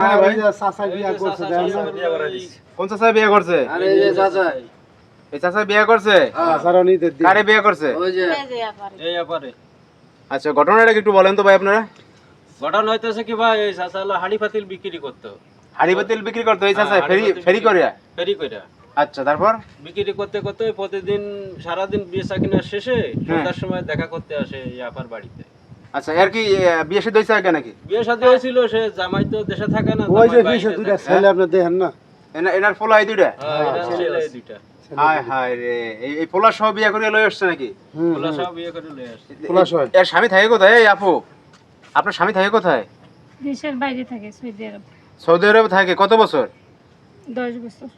ভাই চাচা বিয়ে করছে কোন চাচা বিয়ে করছে? আরে এই যে চাচা এই চাচা বিয়ে করছে? চাচারও নিতে দি কারে বিয়ে করছে? ওই যে এই ব্যাপারে আচ্ছা ঘটনাটা একটু বলেন তো ভাই আপনারা। ঘটনা হইতেছে কি ভাই, এই চাচা হলো হাড়ি পাতিল বিক্রি করতো। হাড়ি পাতিল বিক্রি করতে এই চাচা হ্যাঁ, ফেরি হাঁড়ি পাতিল ফেরি করে? ফেরি কইরা আচ্ছা তারপর? বিক্রি করতে করতে প্রতিদিন সারাদিন বেচা কিনার শেষে সন্ধ্যার সময় দেখা করতে আসে এই আপার বাড়িতে। আচ্ছা এর কি বিয়ে শাদী হয়েছে আগে নাকি? বিয়ে শাদী হয়েছিল, সে জামাই তো দেশে থাকে না, ওই যে জামাই পিছে বাইরে দুইটা থাকে। ছেলে আপনি দেখেন না এনার পোলা এই দুইটা? হ্যাঁ, এরা ছেলে এই দুইটা। হায় হায় রে, এই পোলা সহ বিয়ে করে লয়ে আসছে নাকি? ওলা সব বিয়ে করে লয়ে আসছে। খোলা সহ এর স্বামী থাকে কোথায়? এই আপু আপনার স্বামী থাকে কোথায়? দেশের বাইরে থাকে সৌদি আরব। সৌদি আরবে থাকে কত বছর? 10 বছর।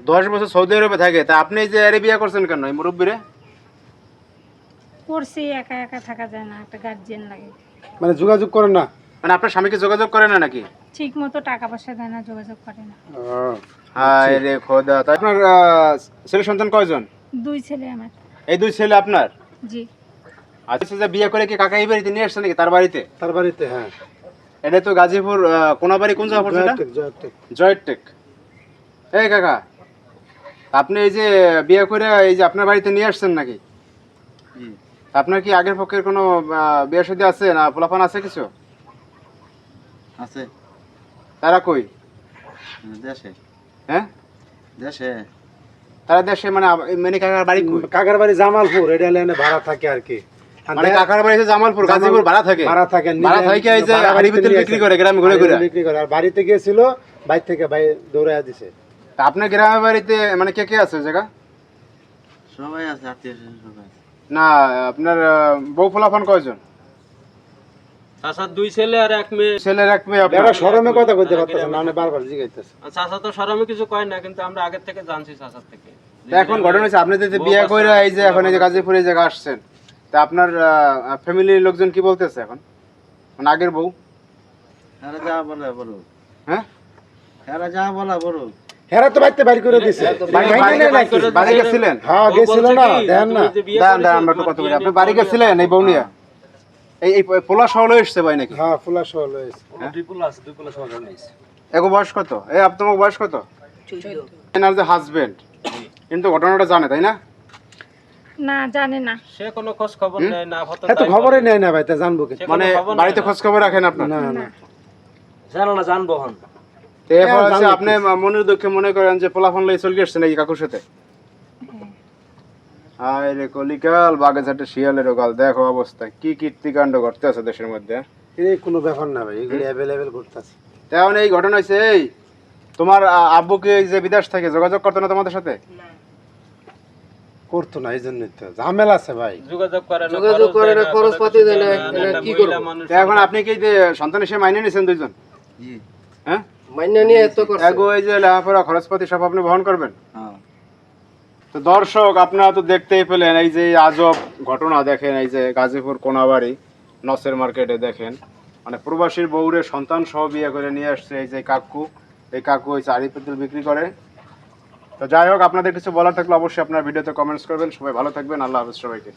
10 বছর সৌদি আরবে থাকে। তা আপনি এই যে আরে বিয়ে করছেন কেন এই মুরব্বিরে? করছি, একা একা থাকা যায় না, একটা গার্জিয়ান লাগে। মানে যোগাযোগ করেন না মানে আপনার স্বামীকে যোগাযোগ করে না নাকি? ঠিক মতো টাকা পয়সা দেয় না, যোগাযোগ করে না। হায় রে খোদা। তা আপনার ছেলে সন্তান কয়জন? 2 ছেলে আমার। এই দুই ছেলে আপনার? জি। আচ্ছা যে বিয়ে করে কি কাকা এই বাড়িতে নিয়ে আসছে নাকি তার বাড়িতে? তার বাড়িতে হ্যাঁ এটা তো গাজীপুর কোনাবাড়ি কোন জায়গা পড়ছে এটা? জয়টেক জয়টেক। এই কাকা আপনি এই যে বিয়ে করে এই যে আপনার বাড়িতে নিয়ে আসছেন নাকি? আপনার কি আগের পক্ষের কোনো বিয়ে শাদী আছে না পোলাপান আছে কিছু? আছে তারা কই? দেশে হ্যাঁ দেশে তারা দেশে মানে মানে কাকার বাড়ি কই? কাকার বাড়ি জামালপুর, এটা লাইনে ভাড়া থাকে আর কি। মানে কাকার বাড়ি হচ্ছে জামালপুর, গাজীপুর ভাড়া থাকে? ভাড়া থাকে, ভাড়া থাকে এই যে হাড়ি ভিতর বিক্রি করে গ্রামে ঘুরে ঘুরে বিক্রি করে। আর বাড়িতে গিয়েছিল, বাইরে থেকে ভাই দৌড়াইয়া দিছে। তা আপনার গ্রামের বাড়িতে মানে কে কে আছে জায়গা? সবাই আছে, আত্মীয় স্বজন সবাই আছে। না আপনার বউ পোলাপান কয়জন? চাচার 2 ছেলে আর 1 মেয়ে। ছেলের এক মেয়ে আপনার? এরা শরমে কথা কইতে পারতেছে না, মানে বারবার জিগাইতেছে। আর চাচা তো শরমে কিছু কয় না, কিন্তু আমরা আগের থেকে জানছি চাচার থেকে। তা এখন ঘটনা হচ্ছে আপনি যে বিয়ে করে এই যে এখন এই যে গাজীপুরে জায়গা আসছেন, তা আপনার ফ্যামিলির লোকজন কি বলতেছে এখন মানে আগের বউ? এরা যা বলে বলুক, হ্যাঁ এরা যা বলা বলুক। হেরা তো বাড়িতে বাইর করে দিছে। বাড়ি গেছিলেন? হ্যাঁ গেছিল না, দেখেন না। দাঁড়ান দাঁড়ান আমরা একটু কথা বলি। আপনি বাড়ি গেছিলেন এই বউ নিয়ে? এই পোলা শহর এসছে ভাই নাকি? হ্যাঁ ফুলা সহ লয়েছে। 2 পোলা আছে, 2 পোলা সহ জানাইছে। এগো বয়স কত? এই আপনার বয়স কত? এনার যে হাজবেন্ড কিন্তু ঘটনাটা জানে তাই না? না, জানে না। সে কোনো খোঁজ খবর নেয় না, হয়তো এত খবরই নেয় না ভাই, তা জানবো কি? সে কোনো মানে খবর নেয় বাড়িতে না। খোঁজ খবর রাখেন আপনার? না না জানো না, জানবো হন। তো এরপর হচ্ছে জানি আপনি মনের দুঃখে মনে করেন যে পোলাফোন লই চলে গেছেন এই কাকুর সাথে? আয় রে কলিকাল বাগেরহাটে শিয়ালের গাল, দেখো অবস্থা কি কীর্তিকাণ্ড ঘটতে আছে দেশের মধ্যে। এই কোনো ব্যাপার না ভাই, এগুলি অ্যাভেলেবেল করতেছে। তেমন এই ঘটনা হয়েছে এই তোমার আব্বুকে যে বিদেশ থেকে যোগাযোগ করতো না তোমাদের সাথে? করতো না, এই জন্যই তো ঝামেলা আছে ভাই। যোগাযোগ করে না, খরচপাতি দেয় না, কি করব? তো এখন আপনি কি যে সন্তান হিসেবে মাইনে নিয়েছেন দুইজন? জি হ্যাঁ মাইনা নিয়ে এত করছে। এগো এই যে লেখাপড়া খরচপাতি সব আপনি বহন করবেন? হ্যাঁ তো দর্শক আপনারা তো দেখতেই পেলেন এই যে আজব ঘটনা। দেখেন এই যে গাজীপুর কোনাবাড়ি নসের মার্কেটে দেখেন মানে প্রবাসীর বউরে সন্তান সহ বিয়ে করে নিয়ে আসছে এই যে কাকু। এই কাকু ওই চারি পেতুল বিক্রি করে। তো যাই হোক আপনাদের কিছু বলার থাকলে অবশ্যই আপনার ভিডিওতে কমেন্টস করবেন। সবাই ভালো থাকবেন, আল্লাহ হাফেজ সবাইকে।